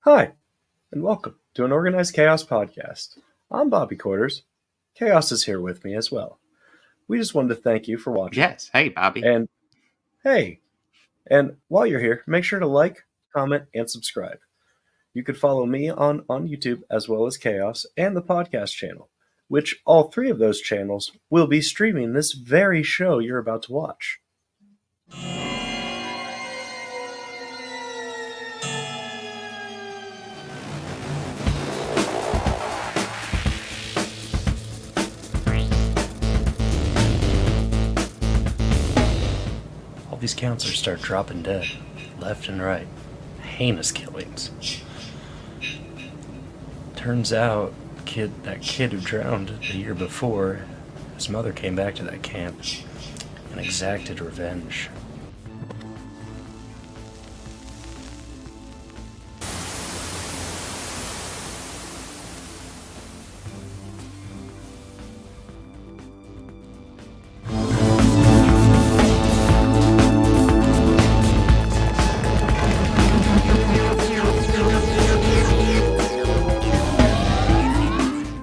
Hi, and welcome to an Organized Chaos podcast. I'm Bobby Quarters. Chaos is here with me as well. We just wanted to thank you for watching. Yes. Hey, Bobby. And hey, and while you're here, make sure to like, comment, and subscribe. You could follow me on YouTube as well as Chaos and the podcast channel, which all three of those channels will be streaming this very show you're about to watch. All these counselors start dropping dead, left and right. Heinous killings. Turns out, that kid who drowned the year before, his mother came back to that camp and exacted revenge.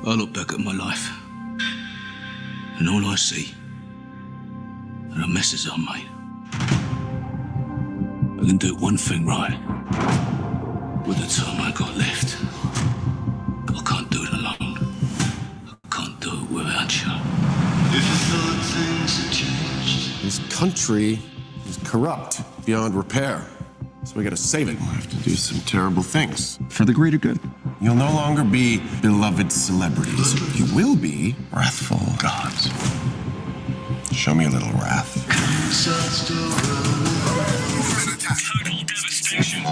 I look back at my life, and all I see are the messes I made. I can do one thing right with the time I got left. I can't do it alone. I can't do it without you. If you thought things had changed. This country is corrupt beyond repair. So we gotta save it. We'll have to do some terrible things for the greater good. You'll no longer be beloved celebrities. You will be wrathful gods. Show me a little wrath. Total devastation.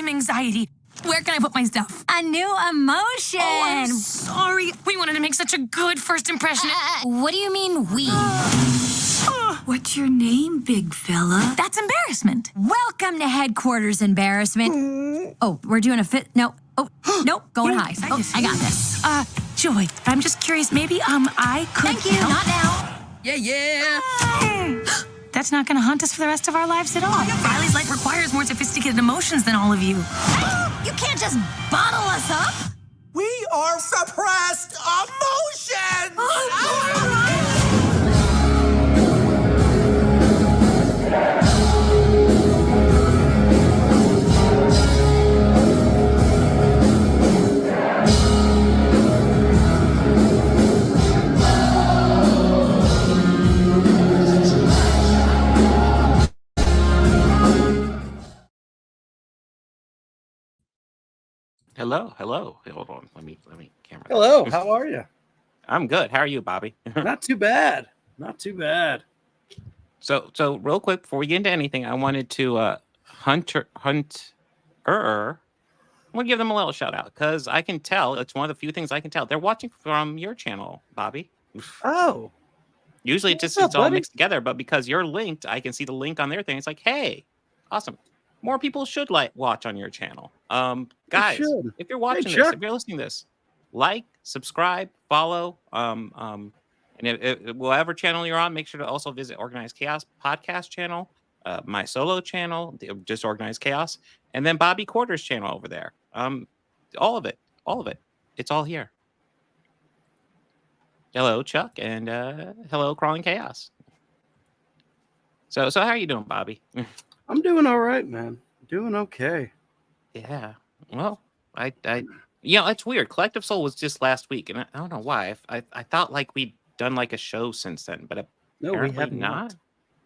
Anxiety. Where can I put my stuff? A new emotion. Oh, I'm sorry. We wanted to make such a good first impression. What do you mean we? What's your name, big fella? That's embarrassment. Welcome to headquarters embarrassment. Oh, we're doing a fit. No. Oh, nope. Going high. Oh, I got this. Joy, I'm just curious. Maybe, I could. Thank you. Not now. Yeah. That's not going to haunt us for the rest of our lives at all. Riley's life requires more sophisticated emotions than all of you. You can't just bottle us up. We are suppressed emotions! Hello. Hold on. Let me camera. Hello, how are you? I'm good. How are you, Bobby? Not too bad. Not too bad. So real quick before we get into anything, I wanted to Hunter. I want to give them a little shout out because I can tell it's one of the few things I can tell they're watching from your channel, Bobby. Oh, Usually What's it's up, all buddy? mixed together, but because you're linked, I can see the link on their thing. It's like, hey, awesome. More people should watch on your channel. Guys, should. if you're watching Chuck. this, if you're listening to this, like, subscribe, follow. And if whatever channel you're on, make sure to also visit Organized Chaos podcast channel, my solo channel, just Organized Chaos, and then Bobby Quarters channel over there. All of it. It's all here. Hello, Chuck, and hello, Crawling Chaos. So how are you doing, Bobby? I'm doing all right, man. Doing okay. Yeah. Well, I it's weird. Collective Soul was just last week, and I don't know why. I thought like we'd done like a show since then, but No, we apparently have not.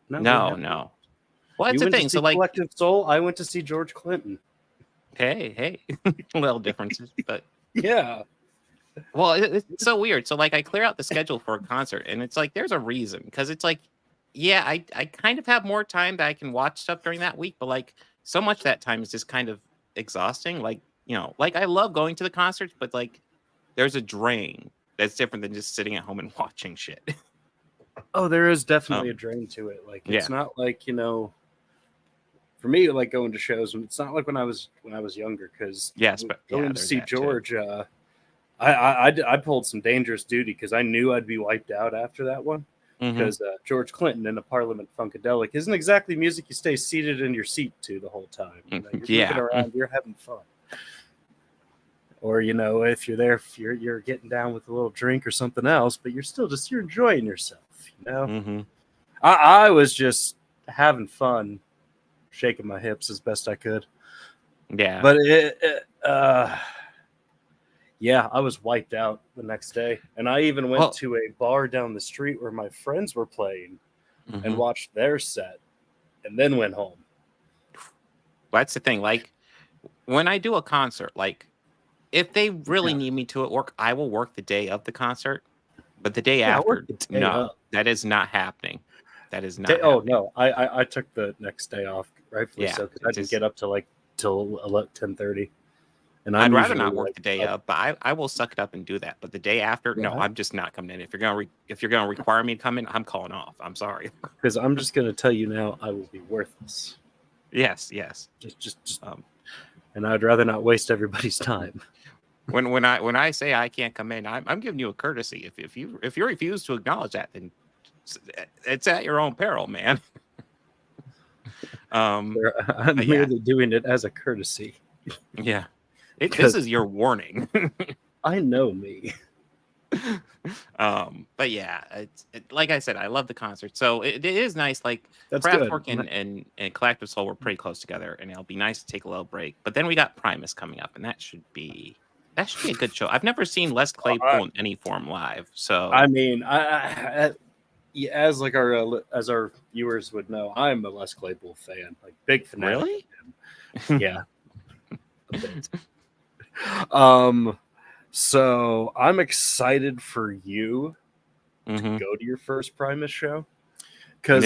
not. No. Well, that's You the went to thing. see So like, Collective Soul. I went to see George Clinton. hey, little differences, but Yeah. well, it's so weird. So like, I clear out the schedule for a concert, and it's like there's a reason because it's like, yeah, I kind of have more time that I can watch stuff during that week, but like so much that time is just kind of exhausting. Like, like I love going to the concerts, but like there's a drain that's different than just sitting at home and watching shit. Oh, there is definitely a drain to it. Like it's not like, for me, like going to shows, it's not like when I was younger, because going to see George, I pulled some dangerous duty because I knew I'd be wiped out after that one. Because George Clinton in a Parliament Funkadelic isn't exactly music you stay seated in your seat to the whole time. You're moving around, you're having fun. Or if you're there, you're getting down with a little drink or something else, but you're enjoying yourself. I was just having fun, shaking my hips as best I could. Yeah, but I was wiped out the next day, and I even went to a bar down the street where my friends were playing and watched their set, and then went home. That's the thing. Like when I do a concert, like if they really need me to at work, I will work the day of the concert. But the day after, no, that is not happening. That is not. Oh no, I took the next day off, rightfully so, because I didn't get up till 10:30. And I'd rather not work the day of, but I will suck it up and do that. But the day after, no, I'm just not coming in. If you're gonna require me to come in, I'm calling off. I'm sorry. Because I'm just gonna tell you now, I will be worthless. Yes. Just and I'd rather not waste everybody's time. When I say I can't come in, I'm giving you a courtesy. If you refuse to acknowledge that, then it's at your own peril, man. I'm merely doing it as a courtesy. Yeah. This is your warning. I know me. But yeah, like I said, I love the concert. So it is nice. Like Kraftwerk and Collective Soul were pretty close together, and it'll be nice to take a little break. But then we got Primus coming up, and that should be a good show. I've never seen Les Claypool in any form live. So I mean, as our viewers would know, I'm a Les Claypool fan, like big fanatic. Really? Yeah. A bit. So I'm excited for you to go to your first Primus show, because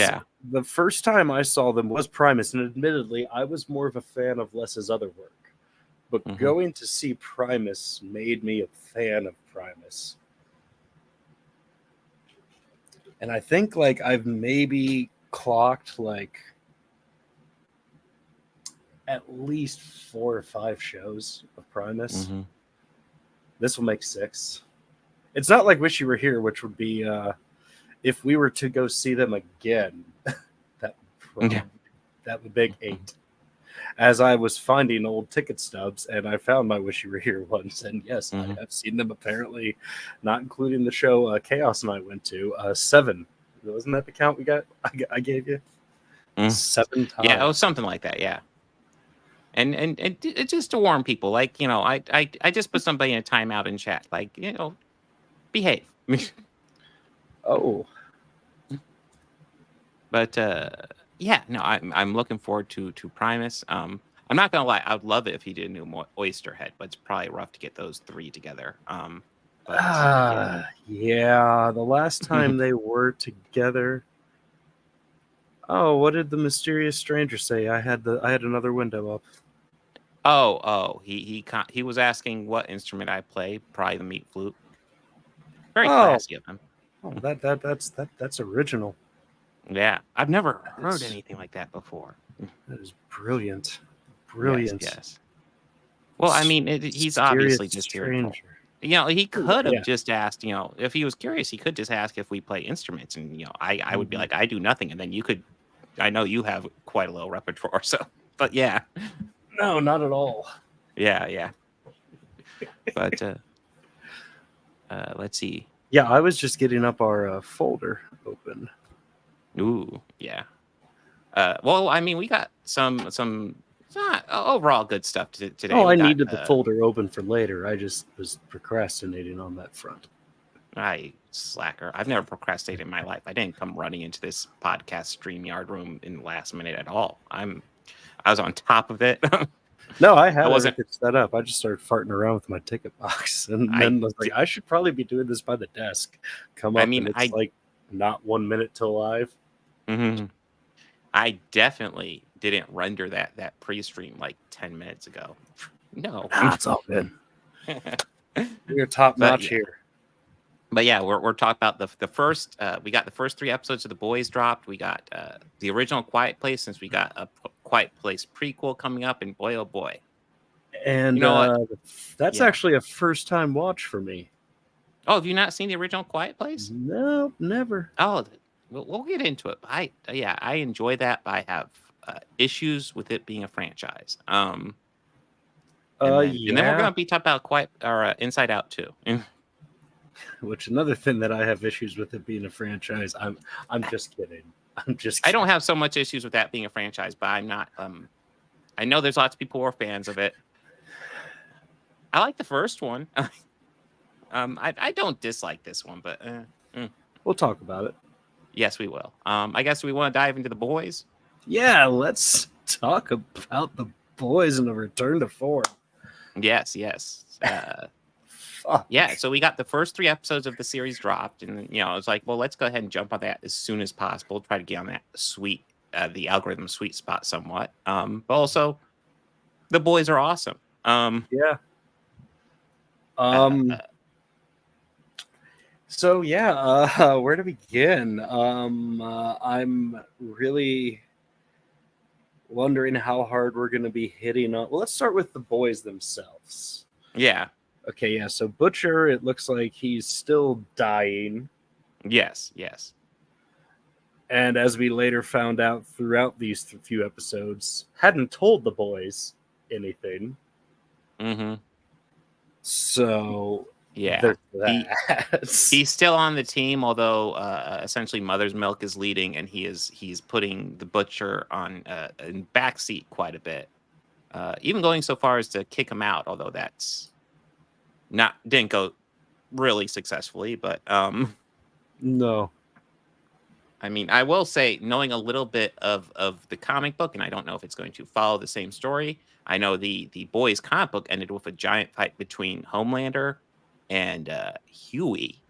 the first time I saw them was Primus, and admittedly I was more of a fan of Les's other work, but going to see Primus made me a fan of Primus. And I think like I've maybe clocked like at least 4 or 5 shows of Primus. This will make 6. It's not like Wish You Were Here, which would be if we were to go see them again, that would make 8. As I was finding old ticket stubs, and I found my Wish You Were Here ones, and yes, I have seen them, apparently, not including the show Chaos and I went to, 7. Wasn't that the count we got? I gave you 7 times. Yeah, it was something like that. Yeah. And it's just to warn people, like, I just put somebody in a timeout in chat, like, behave. Oh. But I'm looking forward to Primus. I'm not gonna lie, I'd love it if he did a new Oysterhead, but it's probably rough to get those 3 together. The last time they were together. Oh, what did the mysterious stranger say? I had another window up. He was asking what instrument I play. Probably the meat flute. Very classy of him. Oh, that's original. Yeah, I've never heard anything like that before. That is brilliant. Brilliant. Yes. Well, I mean, he's obviously just here. He could have just asked. If he was curious, he could just ask if we play instruments, and I would be like, I do nothing, and then you could. I know you have quite a little repertoire, so. But yeah. No, not at all. Yeah. But let's see. Yeah, I was just getting up our folder open. Ooh, yeah. Well, I mean, we got some overall good stuff today. Oh, I needed the folder open for later. I just was procrastinating on that front. Slacker. I've never procrastinated in my life. I didn't come running into this podcast StreamYard room in the last minute at all. I was on top of it. No, I had everything set up. I just started farting around with my ticket box, and then I was like, I should probably be doing this by the desk. And it's like not 1 minute till live. I definitely didn't render that pre-stream like 10 minutes ago. No, It's all good. We're top notch here. But yeah, we're talking about the first. We got the first 3 episodes of The Boys dropped. We got the original Quiet Place, since we got a Quiet Place prequel coming up, and boy, oh boy. And you know that's actually a first time watch for me. Oh, have you not seen the original Quiet Place? No, never. Oh, we'll get into it. I enjoy that, but I have issues with it being a franchise. And then we're gonna be talking about Inside Out too. Which another thing that I have issues with it being a franchise. I'm just kidding. I don't have so much issues with that being a franchise, but I'm not. I know there's lots of people who are fans of it. I like the first one. I don't dislike this one, but we'll talk about it. Yes, we will. I guess we want to dive into The Boys. Yeah, let's talk about The Boys and a return to form. Yes. Yeah, so we got the first 3 episodes of the series dropped, and it's like, well, let's go ahead and jump on that as soon as possible. Try to get on that the algorithm sweet spot somewhat. But also, The Boys are awesome. So where to begin? I'm really wondering how hard we're going to be hitting on. Well, let's start with the boys themselves. Yeah. Okay, yeah. So Butcher, it looks like he's still dying. Yes. And as we later found out throughout these few episodes, hadn't told the boys anything. Mm-hmm. So yeah, he's still on the team, although essentially Mother's Milk is leading, and he's putting the Butcher on in backseat quite a bit, even going so far as to kick him out. Although that's didn't go really successfully, but no. I mean, I will say, knowing a little bit of the comic book, and I don't know if it's going to follow the same story. I know the Boys comic book ended with a giant fight between Homelander and Huey.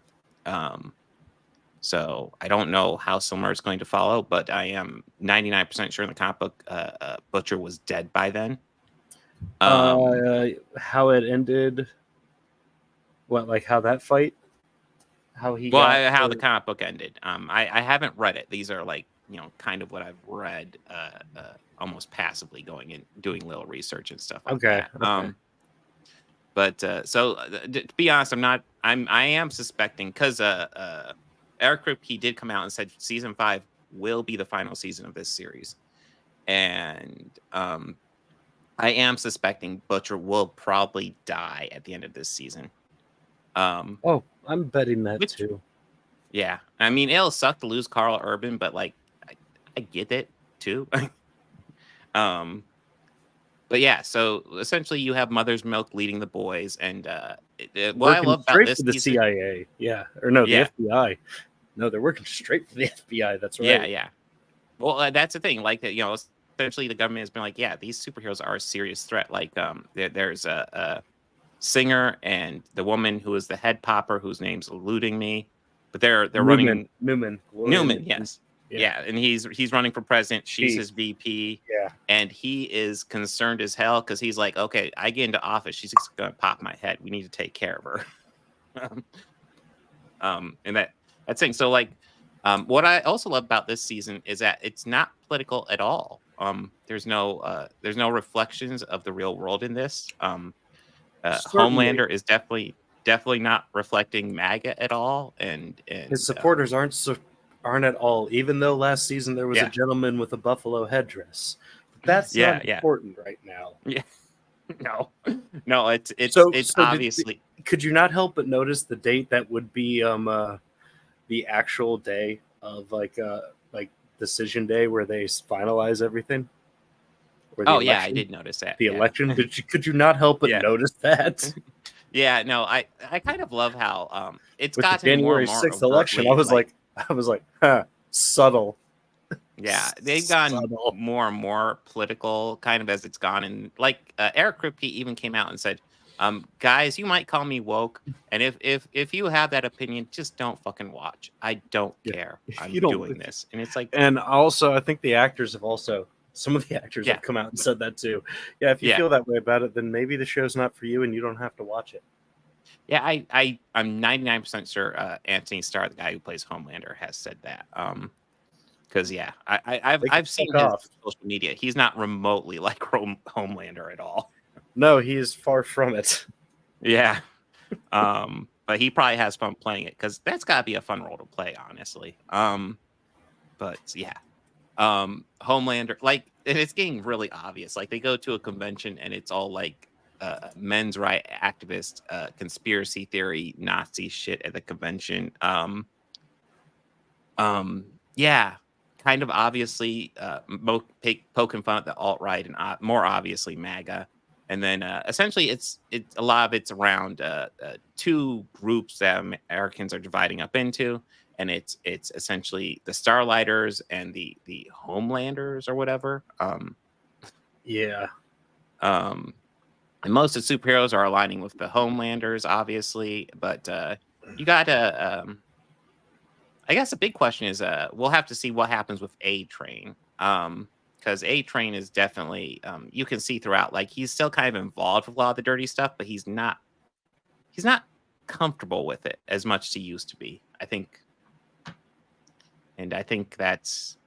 So I don't know how similar it's going to follow, but I am 99% sure in the comic book Butcher was dead by then. How it ended? What, like how that fight? How he? How the comic book ended. I haven't read it. These are like kind of what I've read, almost passively going and doing little research and stuff like that. Okay. But so to be honest, I am suspecting, because Eric Kripke did come out and said season 5 will be the final season of this series, and I am suspecting Butcher will probably die at the end of this season. I'm betting that too. Yeah, I mean, it'll suck to lose Karl Urban, but like I get it too. But yeah, so essentially you have Mother's Milk leading the boys, and what I love about this for the CIA, the FBI. No, they're working straight for the FBI. That's right. Yeah. Well, that's the thing. Like essentially the government has been like, yeah, these superheroes are a serious threat. Like, there's a singer and the woman who is the head popper, whose name's eluding me, but they're running Newman. Yes. Yeah, and he's running for president. She's his VP. Yeah, and he is concerned as hell because he's like, okay, I get into office, she's just gonna pop my head. We need to take care of her. And that's thing. So like, what I also love about this season is that it's not political at all. There's no reflections of the real world in this. Homelander is definitely not reflecting MAGA at all, and his supporters aren't at all. Even though last season there was a gentleman with a buffalo headdress, that's not important right now. Yeah, no, it's obviously. Could you not help but notice the date that would be the actual day of like decision day where they finalize everything? I did notice that. The election. Could you not help but notice that? Yeah, no, I kind of love how it's with gotten the January more and more 6th election. I was like, subtle. Yeah, they've gone more and more political, kind of as it's gone. And like Eric Kripke even came out and said, guys, you might call me woke, and if you have that opinion, just don't fucking watch. I don't care. I'm doing this. And it's like, and also I think the actors have also Some of the actors Yeah. have come out and said that too. Yeah, if you Yeah. feel that way about it, then maybe the show's not for you and you don't have to watch it. Yeah, I'm 99% sure Antony Starr, the guy who plays Homelander, has said that. Because I've seen fuck his off. social media. He's not remotely like Homelander at all. No, he is far from it. Yeah. But he probably has fun playing it because that's got to be a fun role to play, honestly. But yeah, Homelander, like, and it's getting really obvious. Like, they go to a convention and it's all like men's right activist, conspiracy theory, Nazi shit at the convention. Yeah, kind of obviously poking fun at the alt-right and more obviously MAGA. And then essentially it's a lot of it's around two groups that Americans are dividing up into, and it's essentially the Starlighters and the Homelanders or whatever. Yeah. And most of the superheroes are aligning with the Homelanders, obviously, but you gotta I guess the big question is we'll have to see what happens with A-Train. Because A-Train is definitely you can see throughout, like, he's still kind of involved with a lot of the dirty stuff, but he's not comfortable with it as much as he used to be, I think. And I think that's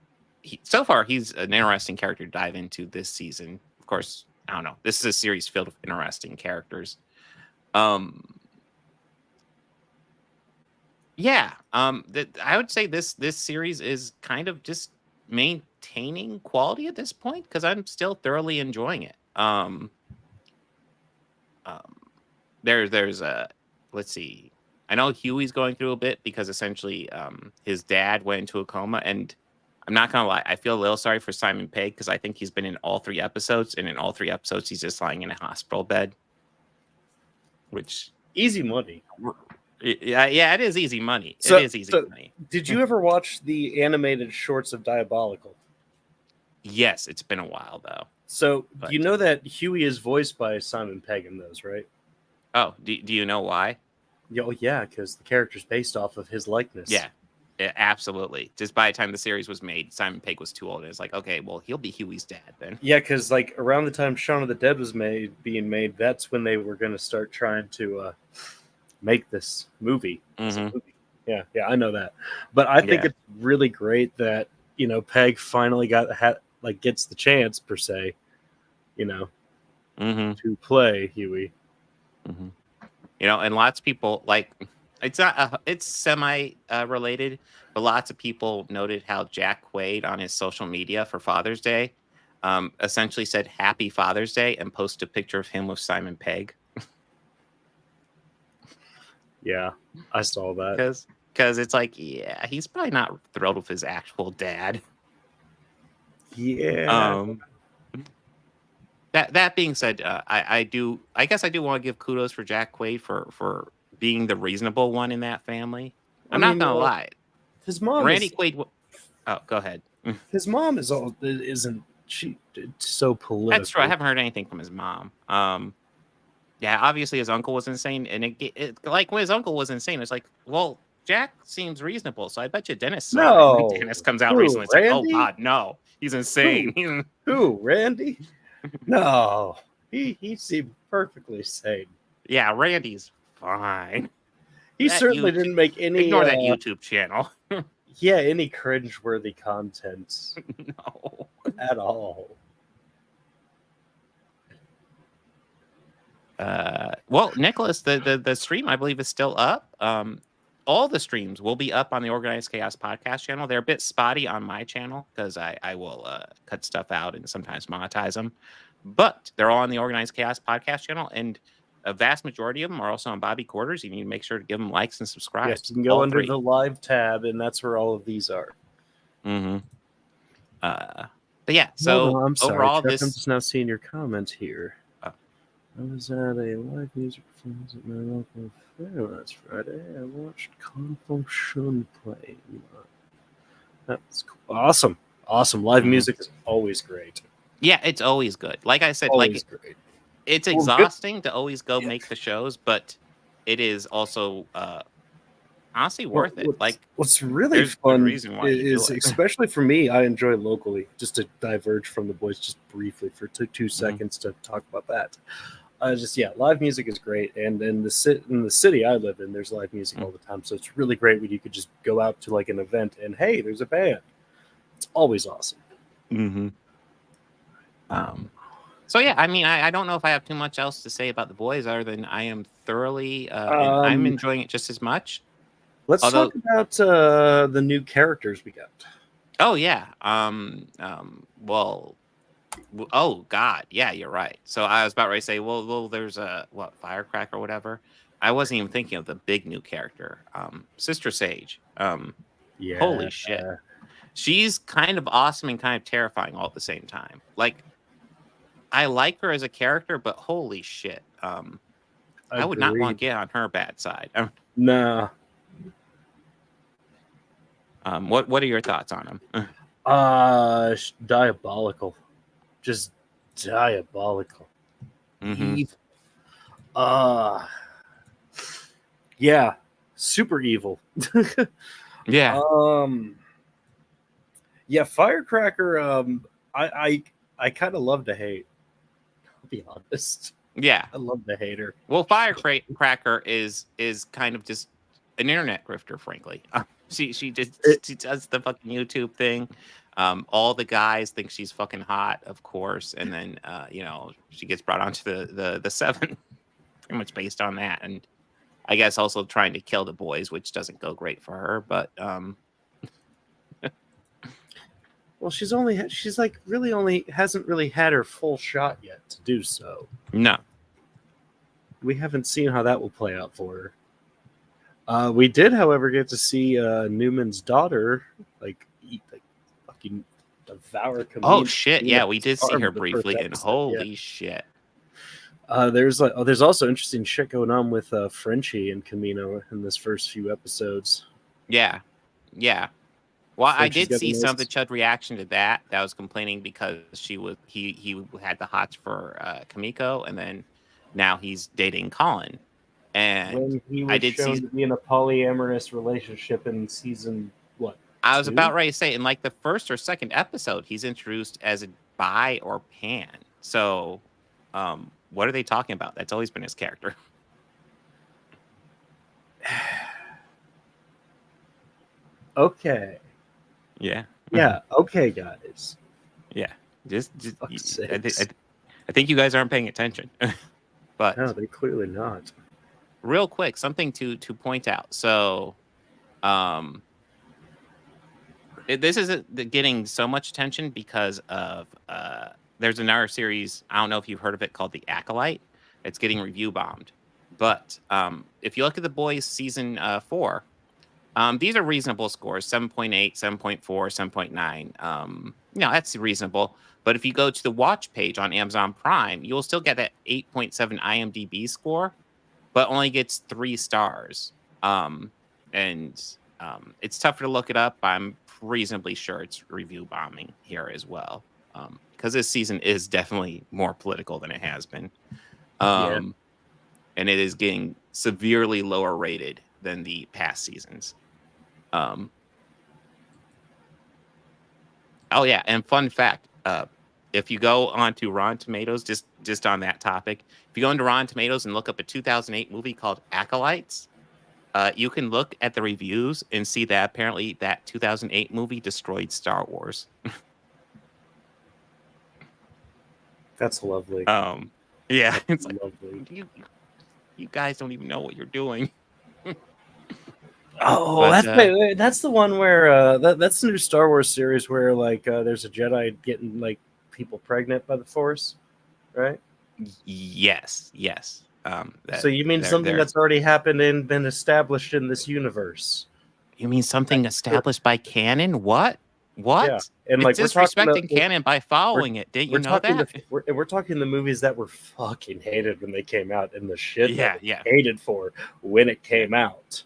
so far he's an interesting character to dive into this season. Of course, I don't know. This is a series filled with interesting characters. Yeah, I would say this series is kind of just maintaining quality at this point because I'm still thoroughly enjoying it. There's a let's see. I know Huey's going through a bit because essentially his dad went into a coma, and I'm not gonna lie, I feel a little sorry for Simon Pegg because I think he's been in all 3 episodes, and in all 3 episodes he's just lying in a hospital bed, which Easy money. yeah, it is easy money. So- it is easy so- money. Did you ever watch the animated shorts of Diabolical? Yes, it's been a while though. So But- you know that Huey is voiced by Simon Pegg in those, right? Oh, do you know why? Yeah, because the character's based off of his likeness. Yeah, absolutely. Just by the time the series was made, Simon Pegg was too old. And it's like, okay, well, he'll be Huey's dad then. Yeah, because like around the time Shaun of the Dead was being made, that's when they were going to start trying to make this movie. It's a Mhm. movie. Yeah, I know that. But I think Yeah. it's really great that Pegg finally gets the chance per se, Mm-hmm. to play Huey. Mm-hmm. And lots of people like it's not it's semi related, but lots of people noted how Jack Quaid on his social media for Father's Day essentially said Happy Father's Day and posted a picture of him with Simon Pegg Yeah, I saw that. because it's like, yeah, he's probably not thrilled with his actual dad. Yeah. That being said, I guess I do want to give kudos for Jack Quaid for being the reasonable one in that family. I'm not gonna lie. His mom Randy Quaid. Oh, go ahead. His mom isn't she so political. That's true. I haven't heard anything from his mom. Yeah, obviously his uncle was insane, and it like when his uncle was insane, it's like, well, Jack seems reasonable, so I bet you Dennis. No. Dennis comes out Who, recently. It's like, oh Randy? God, no, he's insane. Who, Randy? No, he seemed perfectly sane. Yeah, Randy's fine. He That certainly YouTube- didn't make any Ignore that YouTube channel. any cringe-worthy content No. at all. Well, Nicholas, the stream I believe is still up. All the streams will be up on the Organized Chaos podcast channel. They're a bit spotty on my channel because I will cut stuff out and sometimes monetize them, but they're all on the Organized Chaos podcast channel, and a vast majority of them are also on Bobby Quarters. You need to make sure to give them likes and subscribe. Yes, you can go All under 3. the live tab, and that's where all of these are. Mm-hmm. But yeah, so Hold on, I'm sorry, overall, Chuck, this I'm just now seeing your comment here. Oh. I was at a live music performance at my local fair last Friday. I watched Confunction play. That's cool. Awesome. Live Mhm. music is always great. yeah, it's always good. Like I said, Always great. it's Well, good- exhausting to always go Yeah. make the shows, but it is also honestly worth it. Like, what's really there's a fun reason why you is, do it. especially for me, I enjoy locally. Just to diverge from the boys, just briefly for two Mm-hmm. seconds to talk about that. Live music is great, and in the city I live in, there's live music all the time. So it's really great when you could just go out to like an event and hey, there's a band. It's always awesome. Mm-hmm. So yeah, I mean, I don't know if I have too much else to say about the boys other than I am thoroughly and I'm enjoying it just as much. Let's Although, talk about the new characters we got. oh yeah, oh God, yeah, you're right. So I was about ready to say, well, there's a Firecracker or whatever. I wasn't even thinking of the big new character, Sister Sage. Yeah, Holy shit, she's kind of awesome and kind of terrifying all at the same time. Like, I like her as a character, but holy shit, I would not want to get on her bad side. Nah. What are your thoughts on him? Diabolical, just diabolical. Mm-hmm. Yeah, super evil. Yeah. Yeah, Firecracker. I kind of love to hate. I'll be honest. Yeah, I love to hate her. Well, Firecracker is kind of just an internet grifter, frankly. She does the fucking YouTube thing. All the guys think she's fucking hot, of course, and then she gets brought onto the Seven, pretty much based on that, and I guess also trying to kill the boys, which doesn't go great for her. But well, hasn't really had her full shot yet to do so. No, we haven't seen how that will play out for her. We did, however, get to see Newman's daughter fucking devour. Oh shit! Yeah, we did see her briefly, and holy shit. There's also interesting shit going on with Frenchie and Camino in this first few episodes. Yeah. Well, Frenchie's I did see some of the missed. Chud reaction to that. That was complaining because he had the hots for Kamiko, and then now he's dating Colin. And When he was I did shown see to be in a polyamorous relationship in season what? I was 2? about ready to say in like the first or second episode, he's introduced as a bi or pan. So, what are they talking about? That's always been his character. Okay. Yeah. Yeah. Okay, guys. Yeah. Just Fuck's I think you guys aren't paying attention. But no, they're clearly not. Real quick, something to point out. So, this is getting so much attention because of there's another series. I don't know if you've heard of it called The Acolyte. It's getting review bombed. But if you look at The Boys season 4, these are reasonable scores: 7.8, 7.4, 7.9. That's reasonable. But if you go to the watch page on Amazon Prime, you'll still get that 8.7 IMDb score, but only gets 3 stars. It's tougher to look it up. I'm reasonably sure it's review bombing here as well, because this season is definitely more political than it has been. And it is getting severely lower rated than the past seasons. Oh yeah, and fun fact, if you go onto Rotten Tomatoes, just on that topic, if you go into Rotten Tomatoes and look up a 2008 movie called Acolytes, you can look at the reviews and see that apparently that 2008 movie destroyed Star Wars. That's lovely. Yeah, it's like, lovely. You guys don't even know what you're doing. Oh, But, that's the one where that's the new Star Wars series where there's a Jedi getting like people pregnant by the Force, right? Yes. So you mean something that's already happened and been established in this universe? You mean something established by canon? What? Yeah. And it's disrespecting canon by following it. Didn't you know that? We're talking the movies that were fucking hated when they came out, and the shit Yeah. hated for when it came out.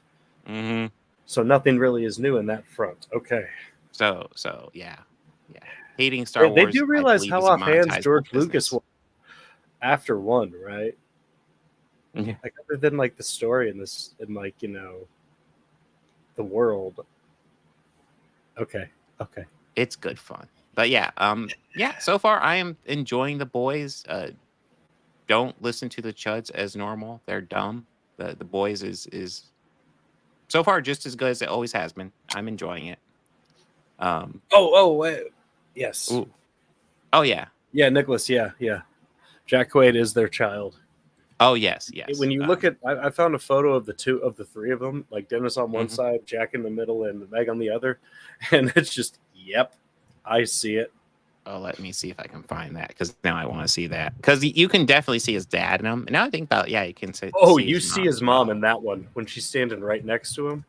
Mm-hmm. So nothing really is new in that front. Okay. So yeah. Hating Star Wars. They do realize how off hands George business. Lucas was after one, right? Yeah. Like other than like the story in this, and the world. Okay. It's good fun. But yeah, so far I am enjoying The Boys. Don't listen to the chuds as normal. They're dumb. The Boys is so far just as good as it always has been. I'm enjoying it. Yes. Ooh. Oh yeah. Yeah, Nicholas, yeah. Jack Quaid is their child. Oh yes. When you look at, I found a photo of the three of them, like Dennis on one side, Jack in the middle, and Meg on the other, and it's just, yep, I see it. Oh, let me see if I can find that, because now I want to see that, because you can definitely see his dad in him. And now I think about, you can see. You see his mom in that one when she's standing right next to him.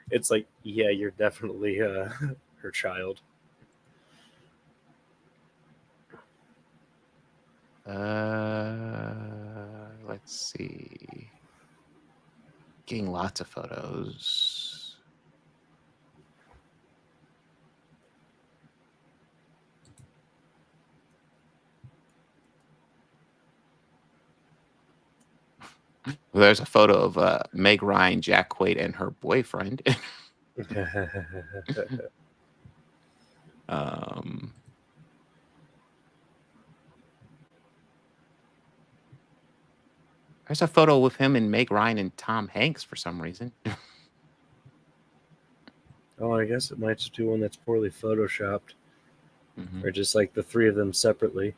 It's like, yeah, you're definitely her child. Let's see. Getting lots of photos. Well, there's a photo of Meg Ryan, Jack Quaid, and her boyfriend. There's a photo with him and Meg Ryan and Tom Hanks for some reason. Oh, I guess it might just be one that's poorly photoshopped, or just like the three of them separately.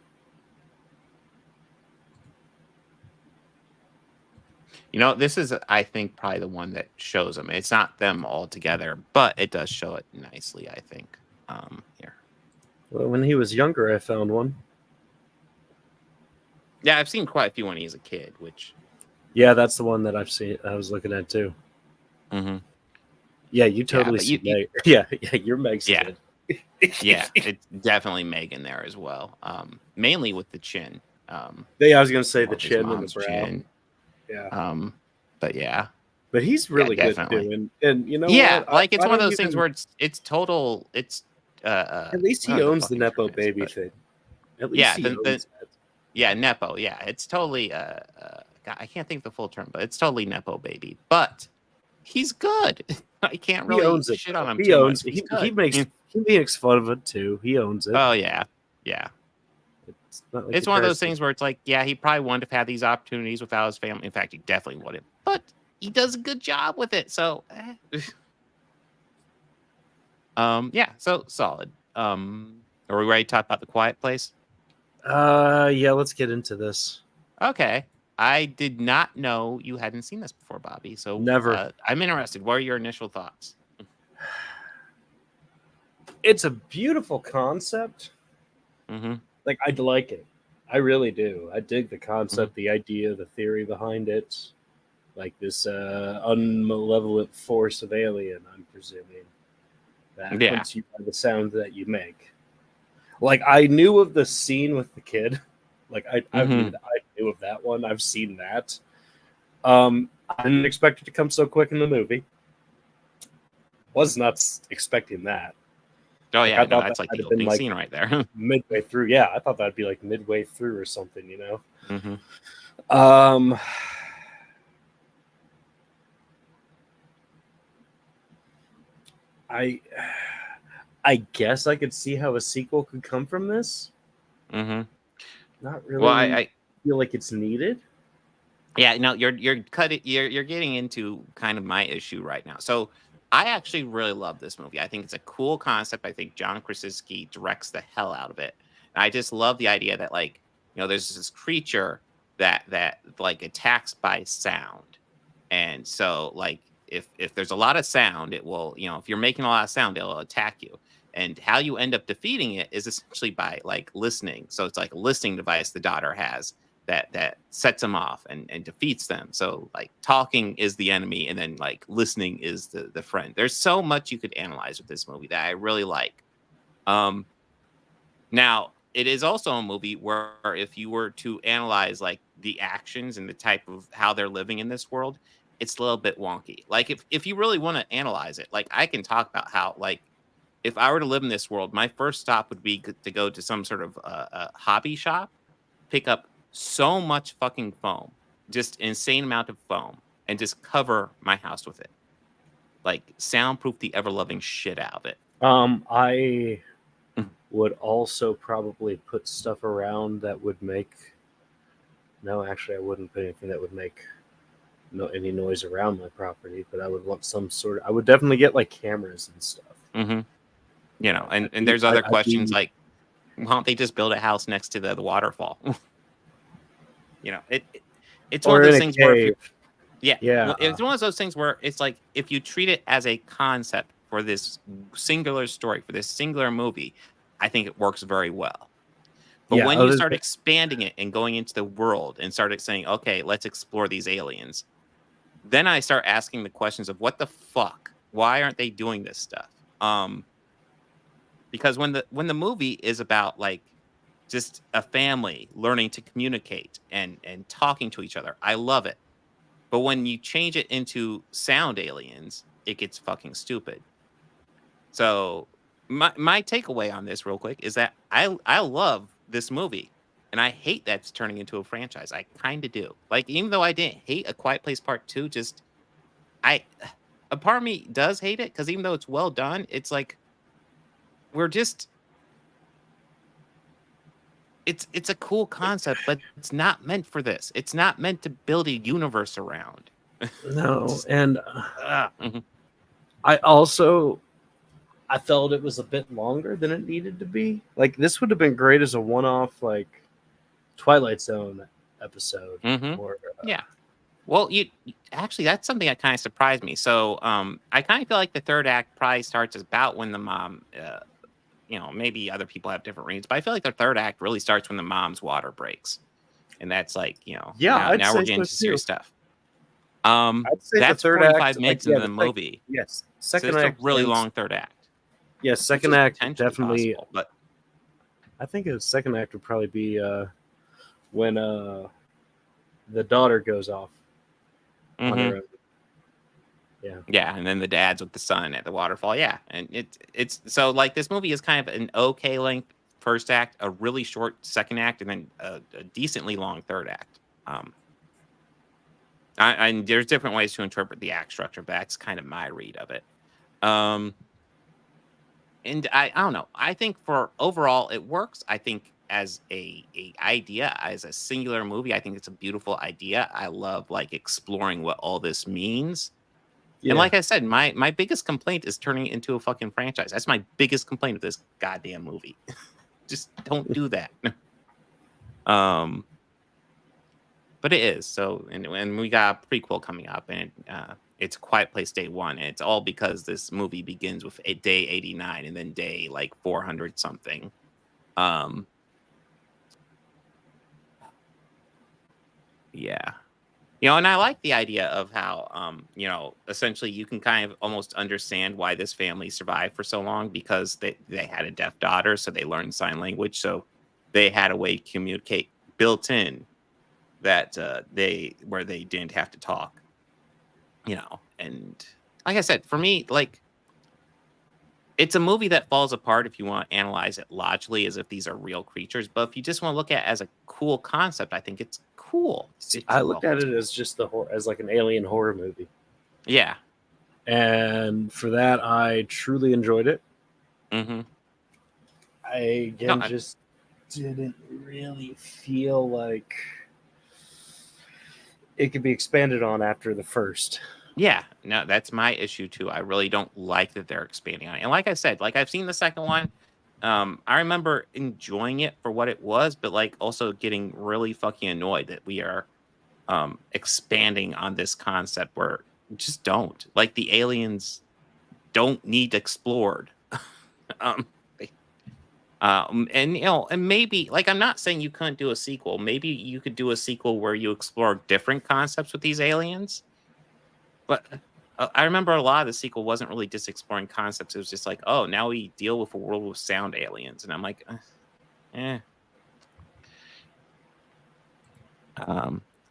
This is, I think, probably the one that shows them. It's not them all together, but it does show it nicely, I think. Here. Well, when he was younger, I found one. Yeah, I've seen quite a few when he was a kid, which... Yeah, that's the one that I've seen. I was looking at, too. Mm-hmm. Yeah, you totally see Meg. Yeah, you're Meg's kid. Yeah, it's definitely Meg in there as well. Mainly with the chin. I was going to say the chin and the brow. Chin. Yeah. But yeah. But he's really good too, and you know, what? It's one of those things where it's total. It's at least he owns the nepo baby thing. At least he owns that. Yeah, nepo. Yeah, it's totally. God, I can't think of the full term, but it's totally nepo baby. But he's good. I can't really shit on him. He owns it. He makes fun of it too. He owns it. Oh yeah. It's one of those things where it's like, yeah, he probably wouldn't have had these opportunities without his family. In fact, he definitely wouldn't. But he does a good job with it. So, so solid. Are we ready to talk about The Quiet Place? Yeah, let's get into this. Okay. I did not know you hadn't seen this before, Bobby. So never. I'm interested. What are your initial thoughts? It's a beautiful concept. Mm-hmm. Like, I like it. I really do. I dig the concept, the idea, the theory behind it. Like this unmalevolent force of alien, I'm presuming, that hunts you by the sound that you make. Like, I knew of the scene with the kid. Like, I knew of that one. I've seen that. I didn't expect it to come so quick in the movie. Was not expecting that. Oh yeah, no, that's like the opening scene right there. Midway through, yeah, I thought that'd be like midway through or something, you know. Mm-hmm. I guess I could see how a sequel could come from this. Mm-hmm. Not really. Well, I feel like it's needed. Yeah, no, you're getting into kind of my issue right now. So I actually really love this movie. I think it's a cool concept. I think John Krasinski directs the hell out of it. And I just love the idea that, like, there's this creature that like attacks by sound. And so, like, if there's a lot of sound, it will, if you're making a lot of sound, it'll attack you. And how you end up defeating it is essentially by, like, listening. So it's like a listening device the daughter has that sets them off and defeats them. So, like, talking is the enemy, and then, like, listening is the friend. There's so much you could analyze with this movie that I really like. Now, it is also a movie where if you were to analyze, like, the actions and the type of how they're living in this world, it's a little bit wonky. Like, if you really want to analyze it, like, I can talk about how, like, if I were to live in this world, my first stop would be to go to some sort of hobby shop, pick up so much fucking foam, just insane amount of foam, and just cover my house with it. like soundproof the ever loving shit out of it. I would also probably put stuff around that would make. No, actually, I wouldn't put anything that would make any noise around my property. But I would want some sort of. I would definitely get like cameras and stuff. Mm-hmm. You know, and there's other questions like, why don't they just build a house next to the waterfall? You know, it's one of those things where, it's one of those things where it's like if you treat it as a concept for this singular story, for this singular movie, I think it works very well. But when you start expanding it and going into the world and started saying, okay, let's explore these aliens, then I start asking the questions of what the fuck? Why aren't they doing this stuff? Because when the movie is about like just a family learning to communicate and talking to each other, I love it. But when you change it into sound aliens, it gets fucking stupid. So my takeaway on this real quick is that I love this movie and I hate that it's turning into a franchise. I kind of do. Like, even though I didn't hate A Quiet Place Part 2, just a part of me does hate it because even though it's well done, it's like it's a cool concept, but it's not meant for this. It's not meant to build a universe around. No, and Mhm. I felt it was a bit longer than it needed to be. Like, this would have been great as a one-off, like Twilight Zone episode. Or, yeah. Well, actually, that's something that kind of surprised me. So, I kind of feel like the third act probably starts about when the mom, maybe other people have different reads, but I feel like the third act really starts when the mom's water breaks, and that's like, now we're getting into serious stuff. I'd say that's the third 45 act, minutes into the movie. Yes, Second act, a really long third act. Yes, second act definitely. Possible, but I think the second act would probably be when the daughter goes off on her own. Yeah, and then the dad's with the son at the waterfall. Yeah, and it's so like this movie is kind of an okay length first act, a really short second act, and then a decently long third act. And there's different ways to interpret the act structure, but that's kind of my read of it. And I don't know. I think for overall it works. I think as a idea, as a singular movie, I think it's a beautiful idea. I love like exploring what all this means. Yeah. And like I said, my biggest complaint is turning it into a fucking franchise. That's my biggest complaint of this goddamn movie. Just don't do that. But it is. So, and we got a prequel coming up, and it's Quiet Place Day 1. And it's all because this movie begins with day 89 and then day like 400 something. Yeah. And I like the idea of how, essentially you can kind of almost understand why this family survived for so long because they had a deaf daughter, so they learned sign language. So they had a way to communicate built in that where they didn't have to talk, and like I said, for me, like, it's a movie that falls apart if you want to analyze it logically as if these are real creatures. But if you just want to look at it as a cool concept, I think it's cool. I looked at it as just as like an alien horror movie. Yeah. And for that, I truly enjoyed it. Mm-hmm. I just didn't really feel like it could be expanded on after the first. Yeah, no, that's my issue too. I really don't like that they're expanding on it. And like I said, like I've seen the second one. I remember enjoying it for what it was, but like also getting really fucking annoyed that we are expanding on this concept where just don't. Like, the aliens don't need explored. And maybe, like, I'm not saying you couldn't do a sequel. Maybe you could do a sequel where you explore different concepts with these aliens. But I remember a lot of the sequel wasn't really just exploring concepts. It was just like, oh, now we deal with a world with sound aliens. And I'm like, A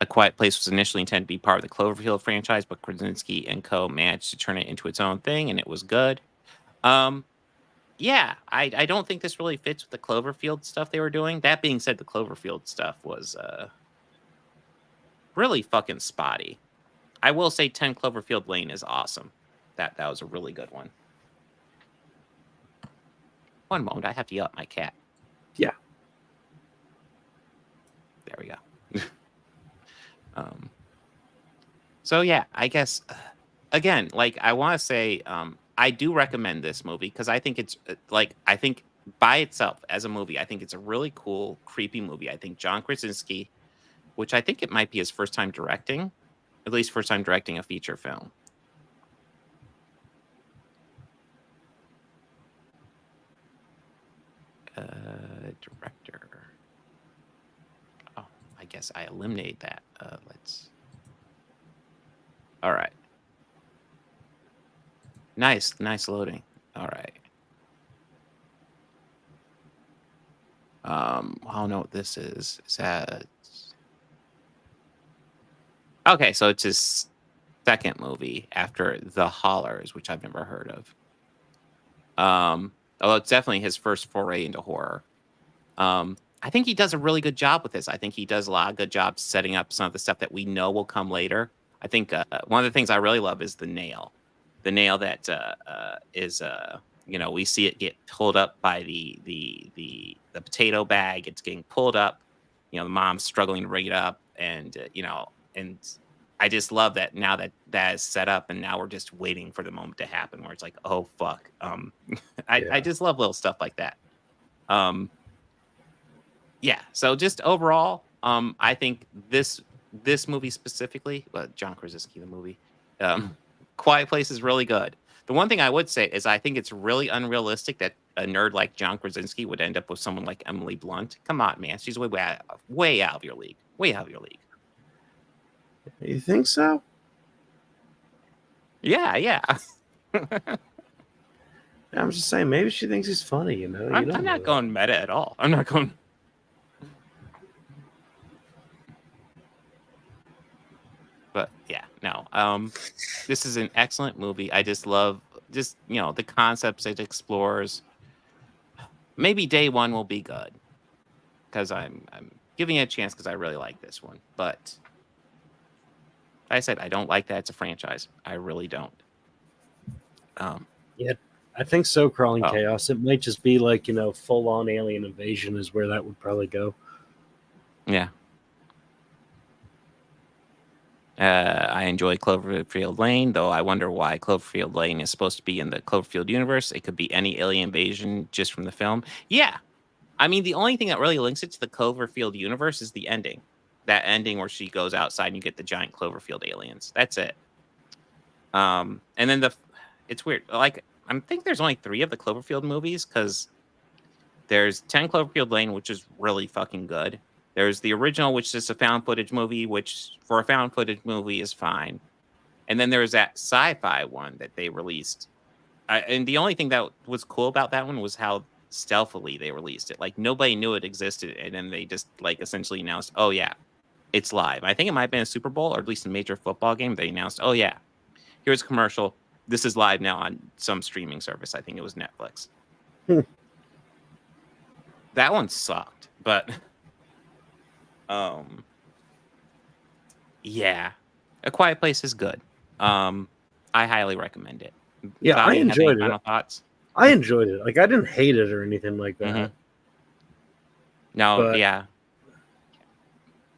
Quiet Place was initially intended to be part of the Cloverfield franchise, but Krasinski and co. managed to turn it into its own thing, and it was good. Yeah, I don't think this really fits with the Cloverfield stuff they were doing. That being said, the Cloverfield stuff was really fucking spotty. I will say 10 Cloverfield Lane is awesome. That was a really good one. One moment, I have to yell at my cat. Yeah. There we go. So yeah, I guess again, like I want to say, I do recommend this movie because I think it's I think by itself as a movie, I think it's a really cool, creepy movie. I think John Krasinski, which I think it might be his first time directing, at least first time directing a feature film. Director. Oh, I guess I eliminate that. Let's. All right. Nice loading. All right. I don't know what this is. Is that? Okay, so it's his second movie after The Hollers, which I've never heard of. Although it's definitely his first foray into horror. I think he does a really good job with this. I think he does a lot of good jobs setting up some of the stuff that we know will come later. I think one of the things I really love is the nail that is we see it get pulled up by the potato bag. It's getting pulled up. The mom's struggling to bring it up, and and I just love that now that is set up, and now we're just waiting for the moment to happen where it's like, oh fuck. I just love little stuff like that. Yeah. So just overall, I think this movie specifically, John Krasinski, the movie, Quiet Place is really good. The one thing I would say is I think it's really unrealistic that a nerd like John Krasinski would end up with someone like Emily Blunt. Come on, man. She's way out of your league. Way out of your league. You think so? Yeah. I'm just saying, maybe she thinks he's funny, I'm not going meta at all. I'm not going. But yeah, no. This is an excellent movie. I just love the concepts it explores. Maybe day one will be good because I'm giving it a chance because I really like this one. But like I said, I don't like that it's a franchise. I really don't. Yeah, I think so. Crawling Chaos. It might just be like full on alien invasion is where that would probably go. Yeah. I enjoy Cloverfield Lane, though I wonder why Cloverfield Lane is supposed to be in the Cloverfield universe. It could be any alien invasion just from the film. Yeah. I mean, the only thing that really links it to the Cloverfield universe is the ending. That ending where she goes outside and you get the giant Cloverfield aliens. That's it. And then it's weird. Like, I think there's only 3 of the Cloverfield movies because there's 10 Cloverfield Lane, which is really fucking good. There's the original, which is a found footage movie, which for a found footage movie is fine. And then there's that sci-fi one that they released. And the only thing that was cool about that one was how stealthily they released it. Like nobody knew it existed. And then they just essentially announced, oh yeah, it's live. I think it might have been a Super Bowl or at least a major football game. They announced, oh yeah, here's a commercial. This is live now on some streaming service. I think it was Netflix. That one sucked, but... yeah, A Quiet Place is good. I highly recommend it. Yeah, Bobby, I enjoyed it. Final thoughts? I enjoyed it. Like I didn't hate it or anything like that. Mm-hmm. No, But- yeah.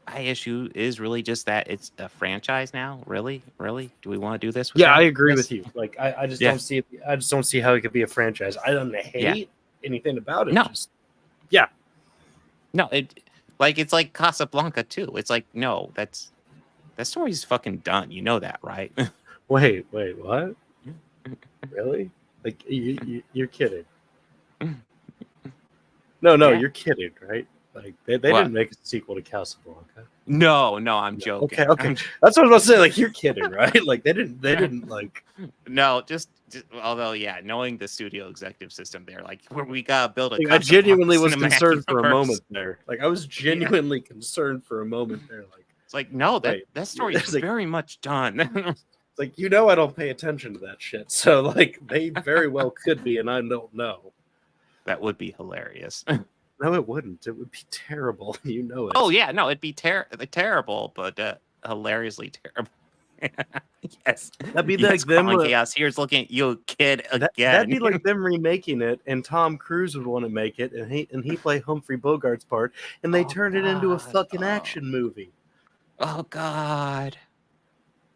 My issue is really just that it's a franchise now. Really? Do we want to do this? Yeah, I agree with you. Like I just Yeah. don't see. I just don't see how it could be a franchise. I don't hate anything about it. No. No, it's like Casablanca too. It's like, no, that story's fucking done. You know that, right? Wait, what? Really? Like you're kidding? No, Yeah. you're kidding, right? Like they didn't make a sequel to Casablanca. No, I'm joking. Okay. That's what I was about to say. Like you're kidding, right? Like they didn't like. No, just although, yeah, knowing the studio executive system there, like we gotta build a. Like, I genuinely was cinematic concerned for a universe. moment there. Like I was genuinely concerned for a moment there. Like It's like, no, that Right. story is It's like- very much done. it's like I don't pay attention to that shit. So like they very well could be, and I don't know. That would be hilarious. No, it wouldn't. It would be terrible. You know it. Oh yeah, no, it'd be terrible, but hilariously terrible. Yes. That'd be Yes, like them. Calling Chaos. Here's looking at you, kid, again. That'd be like them remaking it, and Tom Cruise would want to make it, and he play Humphrey Bogart's part, and they turn it into a fucking action movie. Oh God.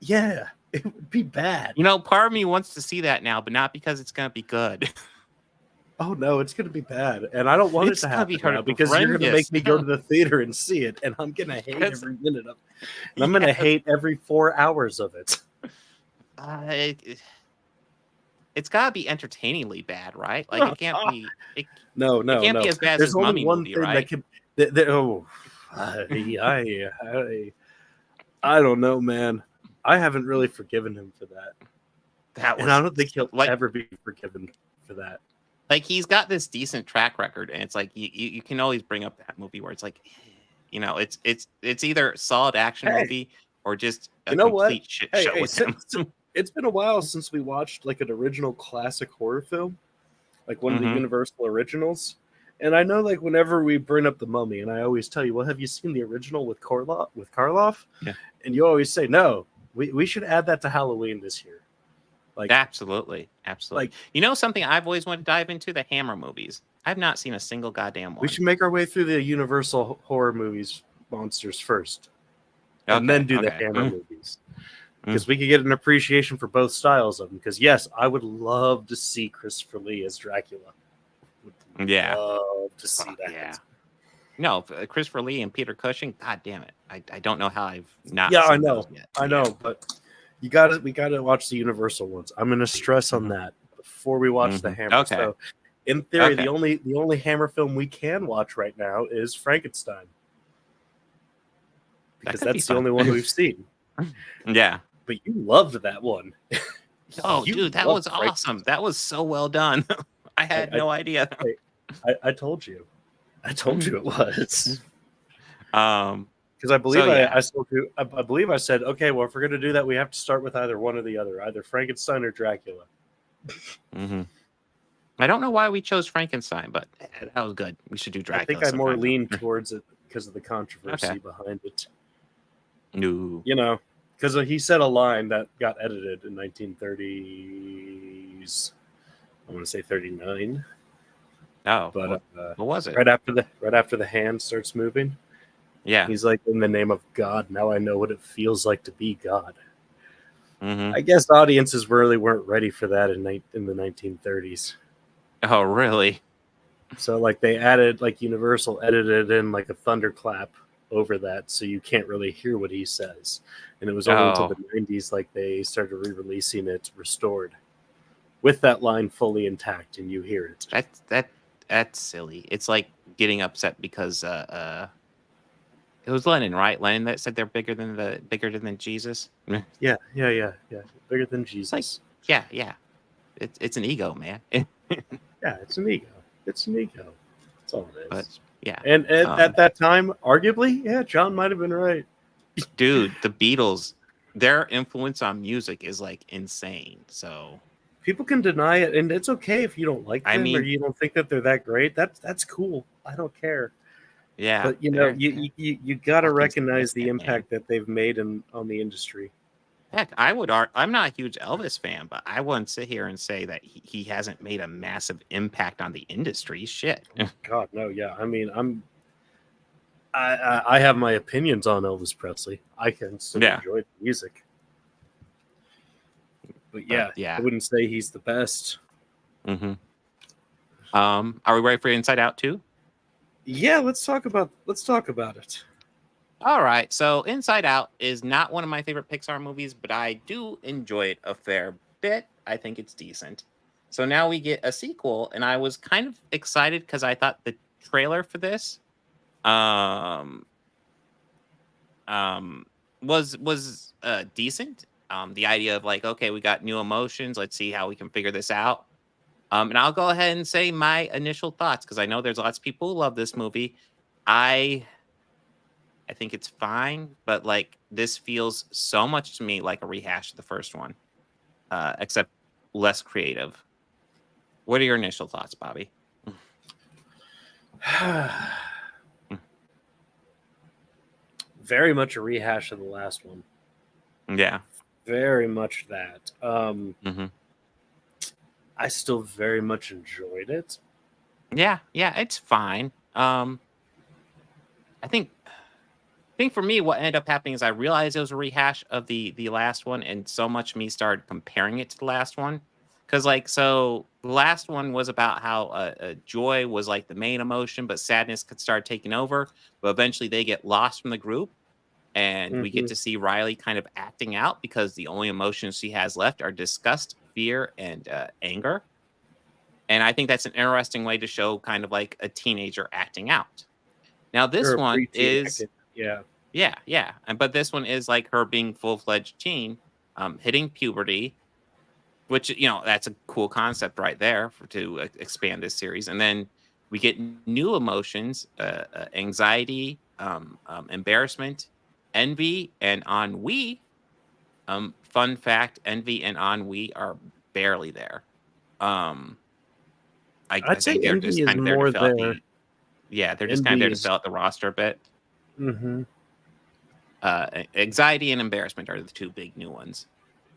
Yeah, it would be bad. Part of me wants to see that now, but not because it's gonna be good. Oh no, it's gonna be bad, and I don't want It's it to gonna be happen now because you're gonna horrendous. make me go to the theater and see it, and I'm gonna hate 'Cause- every minute of it, and I'm gonna hate every 4 hours of it. It's gotta be entertainingly bad, right? Like it can't be. No, It can't be as bad as There's this only Mummy one movie, thing right? that can. I don't know, man. I haven't really forgiven him for that, That was and I don't think he'll like ever be forgiven for that. like he's got this decent track record, and it's like you can always bring up that movie where it's like, it's either solid action movie or just a You know what? complete shit show with him. It's been a while since we watched like an original classic horror film, like one of the Mhm. Universal originals. And I know, like, whenever we bring up the Mummy, and I always tell you, "Well, have you seen the original with Karloff?" Yeah. And you always say, "No, we should add that to Halloween this year." Like, Absolutely. like Something I've always wanted to dive into, the Hammer movies. I've not seen a single goddamn one. we should make our way through the Universal horror movies monsters first, and then do the Hammer movies. Because we could get an appreciation for both styles of them. Because yes, I would love to see Christopher Lee as Dracula. Would Yeah. love to see that. Yeah. No, Christopher Lee and Peter Cushing. God damn it! I don't know how I've not. Yeah, seen I know. those yet. I know, but we gotta watch the Universal ones. I'm gonna stress on that before we watch the Hammer. Okay. So, in theory, Okay. the only Hammer film we can watch right now is Frankenstein, because could be that's the fun. only one we've seen. Yeah. But you loved that one. Oh, You dude, that loved was awesome. That was so well done. I had no idea. I told you. I told you it was. Um, Because I believe So, yeah. I believe I said, okay, well, if we're gonna do that, we have to start with either one or the other, either Frankenstein or Dracula. I don't know why we chose Frankenstein, but that was good. We should do Dracula. I think I more sometime. lean towards it because of the controversy Okay. behind it. No. You know, because he said a line that got edited in 1930s. I want to say 39, Oh, but what was it? right after the hand starts moving, Yeah. he's like, "In the name of God, now I know what it feels like to be God." Mhm. I guess audiences really weren't ready for that in the 1930s. Oh, really? So like they added, like Universal edited in like a thunderclap over that, so you can't really hear what he says. And it was only until the 90s like they started re-releasing it restored with that line fully intact, and you hear it. That's silly. It's like getting upset because it was Lennon, right? Lennon that said they're bigger than Jesus. Yeah. Bigger than Jesus. Yeah. It's an ego, man. Yeah, it's an ego. It's an ego. That's all it is. But yeah, And at that time, arguably, yeah, John might have been right. dude, the Beatles, their influence on music is like insane. So People can deny it, and it's okay if you don't like them I or mean- you don't think that they're that great. That's cool. I don't care. yeah, But you know, they're- you got to fucking recognize the significant, man. impact that they've made on the industry. heck, I'm not a huge Elvis fan, but I wouldn't sit here and say that he hasn't made a massive impact on the industry. Shit. God, no, yeah. I mean, I have my opinions on Elvis Presley. I can still Yeah. enjoy the music, but yeah, yeah. I wouldn't say he's the best. Mm-hmm. Are we ready for Inside Out 2? Yeah, let's talk about it. All right. So Inside Out is not one of my favorite Pixar movies, but I do enjoy it a fair bit. I think it's decent. So now we get a sequel, and I was kind of excited because I thought the trailer for this was decent. The idea of like, okay, we got new emotions. Let's see how we can figure this out. And I'll go ahead and say my initial thoughts because I know there's lots of people who love this movie. I think it's fine, but like this feels so much to me like a rehash of the first one, except less creative. What are your initial thoughts, Bobby? Very much a rehash of the last one. Yeah. very much that. Mm-hmm. I still very much enjoyed it. Yeah, it's fine. I think for me, what ended up happening is I realized it was a rehash of the last one, and so much me started comparing it to the last one. Because so the last one was about how joy was like the main emotion, but sadness could start taking over. But eventually, they get lost from the group, and we get Mhm. to see Riley kind of acting out because the only emotions she has left are disgust, fear, and anger. And I think that's an interesting way to show kind of like a teenager acting out. Now, Or this a one preteen is acting. Yeah. yeah, but this one is like her being full-fledged teen, hitting puberty, which that's a cool concept right there to expand this series. And then we get new emotions, anxiety, embarrassment, envy, and ennui. Fun fact: envy and ennui are barely there. Um, I I'd say think they're envy just is kind of there to more fill out there. they're just kind of Envy there to is. fill out the roster a bit. Mm-hmm. Anxiety and embarrassment are the two big new ones.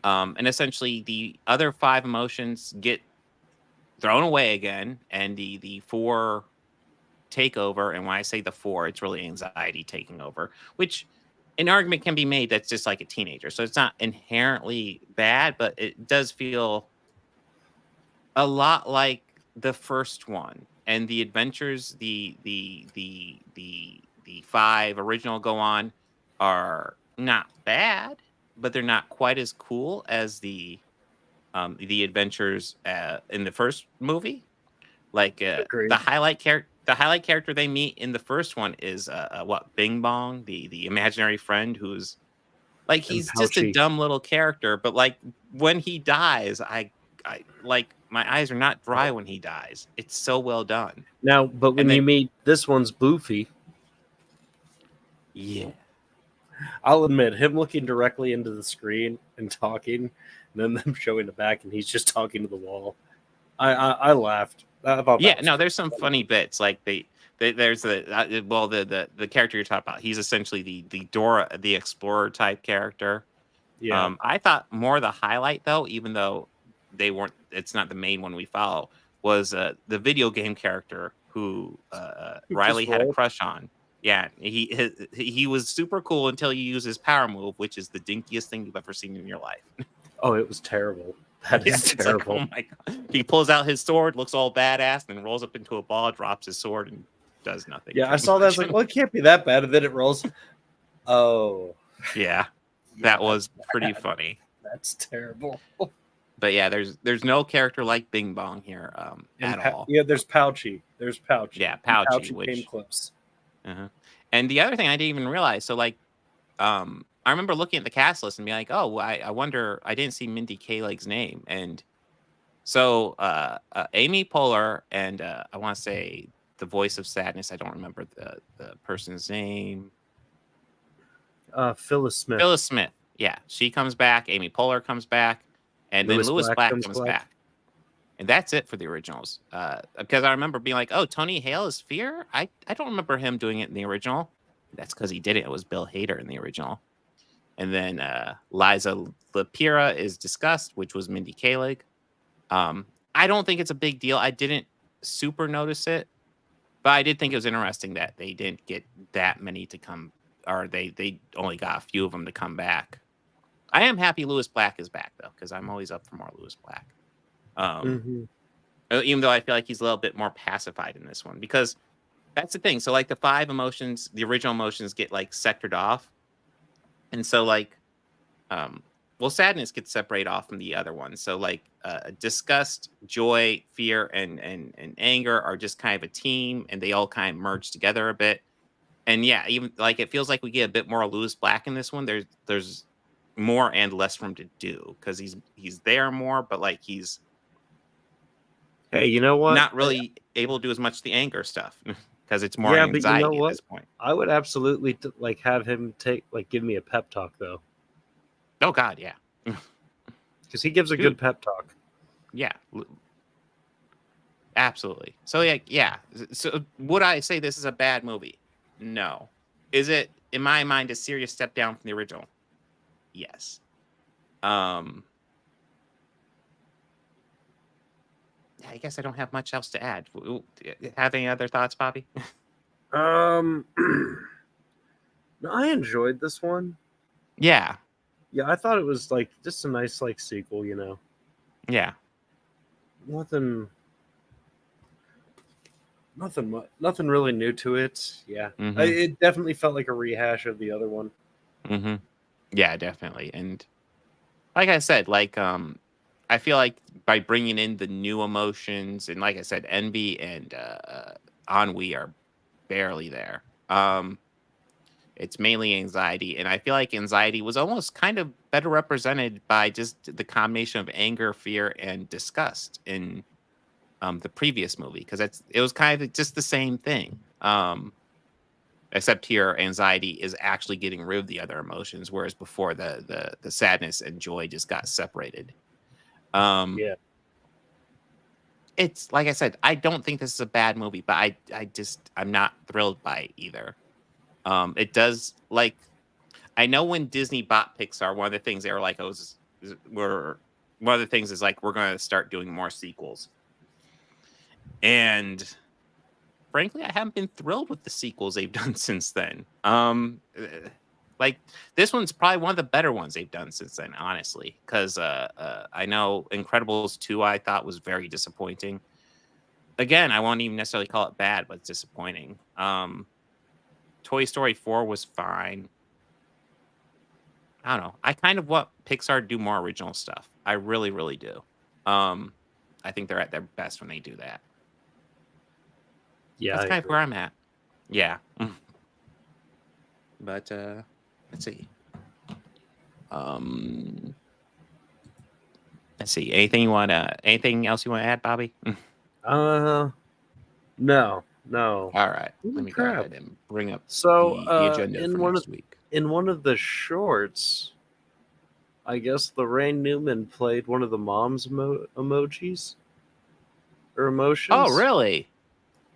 And essentially, the other five emotions get thrown away again, and the four take over. And when I say the four, it's really anxiety taking over, which an argument can be made that's just like a teenager. So it's not inherently bad, but it does feel a lot like the first one. And the adventures the five original go on are not bad, but they're not quite as cool as the adventures in the first movie. Like Agreed. the highlight character they meet in the first one is what, Bing Bong, the imaginary friend who's like, And he's just a pouchy. dumb little character, but like when he dies, I like my eyes are not dry when he dies. It's so well done. Now, but And when you then meet this one's Boofy, yeah. I'll admit him looking directly into the screen and talking, and then them showing the back, and he's just talking to the wall. I laughed. I thought that Yeah, was no, pretty there's some funny bits. Like there's the character you're talking about. He's essentially the Dora the Explorer type character. Yeah. I thought more the highlight though, even though they weren't, it's not the main one we follow, was the video game character who Riley Just had a rolled. crush on. Yeah, he was super cool until you use his power move, which is the dinkiest thing you've ever seen in your life. Oh, it was terrible. That Yeah, is it's like, terrible. oh my god. He pulls out his sword, looks all badass, then rolls up into a ball, drops his sword, and does nothing. Yeah, I pretty saw that. I much. was like, well, it can't be that bad. And then it rolls. Oh, Yeah, yeah, that was that's pretty bad. funny. That's terrible. But yeah, there's no character like Bing Bong here And at all. yeah, there's Pouchy. There's Pouchy. Yeah, And Pouchy, came which close. and the other thing I didn't even realize. So like, I remember looking at the cast list and being like, oh, I wonder. I didn't see Mindy Kaling's name, and so Amy Poehler and I want to say the voice of sadness. I don't remember the person's name. Phyllis Smith. Phyllis Smith. Yeah, she comes back. Amy Poehler comes back, and then Lewis Black comes back. And that's it for the originals. Because I remember being like, oh, Tony Hale is Fear? I don't remember him doing it in the original. That's because he did it. It was Bill Hader in the original. And then Liza Lapira is Disgust, which was Mindy Kaling. I don't think it's a big deal. I didn't super notice it. But I did think it was interesting that they didn't get that many to come, or they only got a few of them to come back. I am happy Lewis Black is back, though, because I'm always up for more Lewis Black. Even though I feel like he's a little bit more pacified in this one, because that's the thing. So like the five emotions, the original emotions get like sectored off. And so like, well, sadness gets separated off from the other ones. So like disgust, joy, fear, and anger are just kind of a team, and they all kind of merge together a bit. And yeah, even like it feels like we get a bit more Lewis Black in this one. There's more and less room to do because he's there more, but like he's Hey, you know what? not really able to do as much the anger stuff because it's more Yeah, but you know anxiety at what? this point. I would absolutely like have him give me a pep talk though, Oh God, yeah, because he gives a good pep talk. yeah, absolutely. So yeah. So would I say this is a bad movie? No. Is it in my mind a serious step down from the original? Yes. Yeah, I guess I don't have much else to add. Have any other thoughts, Bobby? No, I enjoyed this one. Yeah. Yeah, I thought it was like just a nice like sequel, Yeah. Nothing nothing really new to it. Yeah. Mm-hmm. It definitely felt like a rehash of the other one. Mm-hmm. Yeah, definitely. And like I said, like I feel like by bringing in the new emotions, and like I said, envy and ennui are barely there. It's mainly anxiety, and I feel like anxiety was almost kind of better represented by just the combination of anger, fear, and disgust in the previous movie, because it was kind of just the same thing. Except here, anxiety is actually getting rid of the other emotions, whereas before the sadness and joy just got separated. Yeah. It's like I said, I don't think this is a bad movie, but I'm not thrilled by it either. It does, like, I know when Disney bought Pixar, one of the things they were like, one of the things is like, we're going to start doing more sequels. And frankly, I haven't been thrilled with the sequels they've done since then. Like, this one's probably one of the better ones they've done since then, honestly, because I know Incredibles 2 I thought was very disappointing. Again, I won't even necessarily call it bad, but it's disappointing. Toy Story 4 was fine. I don't know. I kind of want Pixar to do more original stuff. I really, really do. I think they're at their best when they do that. Yeah. That's kind of where I'm at. Yeah. But let's see. Let's see. Anything else you want to add, Bobby? No. All right. Let me go Crap. ahead and bring up So the agenda for next week. In one of the shorts, I guess Lorraine Newman played one of the mom's emojis or emotions. Oh, really?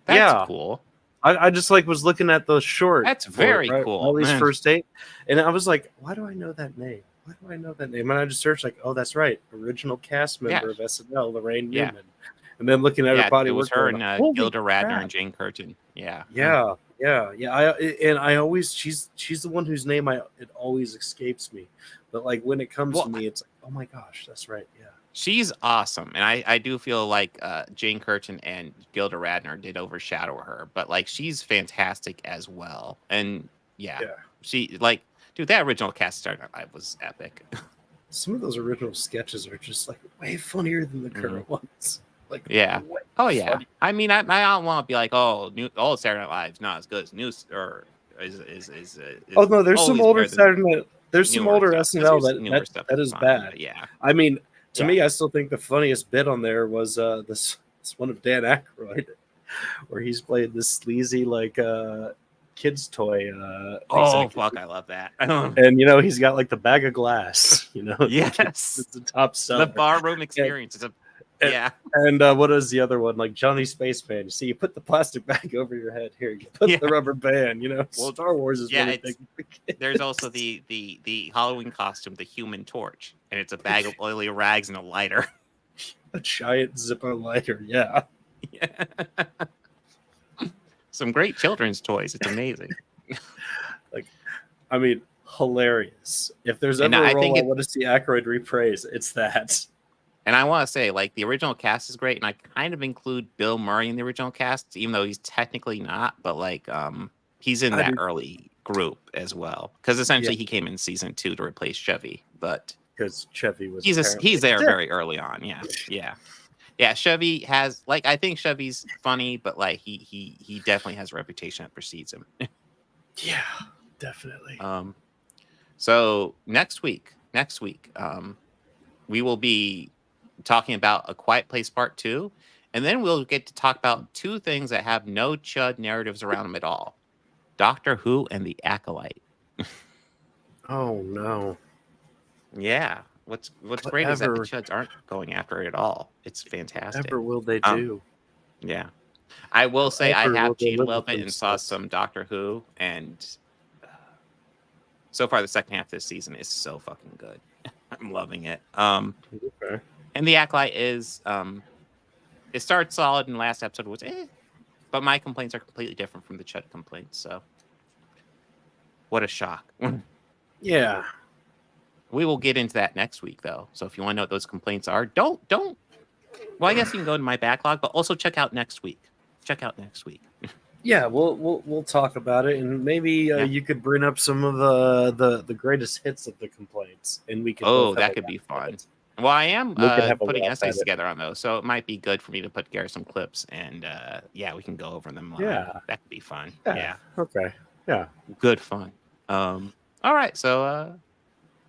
That's cool. I just like was looking at the short. That's very cool. Riley's first date, and I was like, why do I know that name? Why do I know that name? And I just searched like, oh, that's right, original cast member of SNL, Lorraine Newman. And then looking at her body, it was work, her and Gilda Radner crap. and Jane Curtin. Yeah. She's the one whose name it always escapes me. But like when it comes to me, it's like, oh my gosh, that's right. Yeah. She's awesome. And I do feel like Jane Curtin and Gilda Radner did overshadow her, but like she's fantastic as well. And she like, dude, that original cast of Saturday Night Live was epic. Some of those original sketches are just like way funnier than the current ones. Like, funny. I mean, I don't want to be like, old Saturday Night Live's not as good as new or is oh no, there's some older Saturday Night. There's some older SNL that is bad. Yeah, I mean, to me, I still think the funniest bit on there was this one of Dan Aykroyd, where he's played this sleazy like kid's toy. Fuck, I love that. And he's got like the bag of glass. Yes, it's the top seller. The barroom experience is And what is the other one? Like Johnny Spaceman. You see, you put the plastic bag over your head. Here, you put the rubber band. Well, Star Wars is really big. There's also the Halloween costume, the Human Torch, and it's a bag of oily rags and a lighter. A giant Zippo lighter. Yeah. Some great children's toys. It's amazing. Hilarious. If there's ever a role I want to see Aykroyd reprise, it's that. And I want to say, like, the original cast is great, and I kind of include Bill Murray in the original cast, even though he's technically not, but like, he's in that early group as well, because essentially he came in season 2 to replace Chevy, but because Chevy was he's there very early on, yeah. Chevy has I think Chevy's funny, but like he definitely has a reputation that precedes him. Yeah, definitely. So next week, we will be talking about A Quiet Place Part 2, and then we'll get to talk about two things that have no chud narratives around them at all: Doctor Who and The Acolyte. Oh no! Yeah, what's great is that the chuds aren't going after it at all. It's fantastic. Ever will they do? Yeah, I will say I have cheated a little bit and saw some Doctor Who, and so far the second half of this season is so fucking good. I'm loving it. Okay. And the Acolyte is it starts solid, and the last episode was but my complaints are completely different from the Chud complaints. So what a shock. Yeah. We will get into that next week, though. So if you want to know what those complaints are, don't. Well, I guess you can go to my backlog, but also check out next week. Yeah, we'll talk about it, and maybe you could bring up some of the greatest hits of the complaints, and we could. Oh, that could be fun. Well, I am We could have a putting laugh essays at it. together on those, so it might be good for me to put together some clips, and we can go over them live. Yeah. That could be fun. Yeah. Okay. Yeah. Good fun. All right, so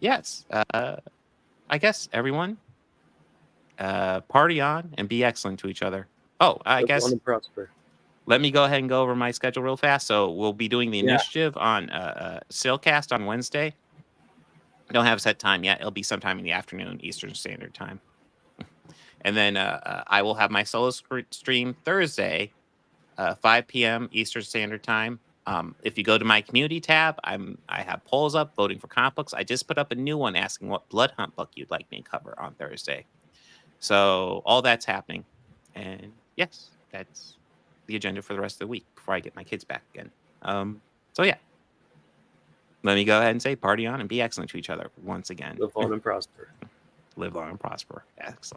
yes, I guess everyone party on and be excellent to each other. Oh, I Live guess long and prosper. let me go ahead and go over my schedule real fast. So we'll be doing the initiative on Sailcast on Wednesday. I don't have a set time yet. It'll be sometime in the afternoon, Eastern Standard Time. And then I will have my solo stream Thursday, 5 p.m. Eastern Standard Time. If you go to my community tab, I have polls up voting for comic books. I just put up a new one asking what Blood Hunt book you'd like me to cover on Thursday. So all that's happening. And yes, that's the agenda for the rest of the week before I get my kids back again. So yeah. Let me go ahead and say party on and be excellent to each other once again. Live long and prosper. Live long and prosper. Excellent.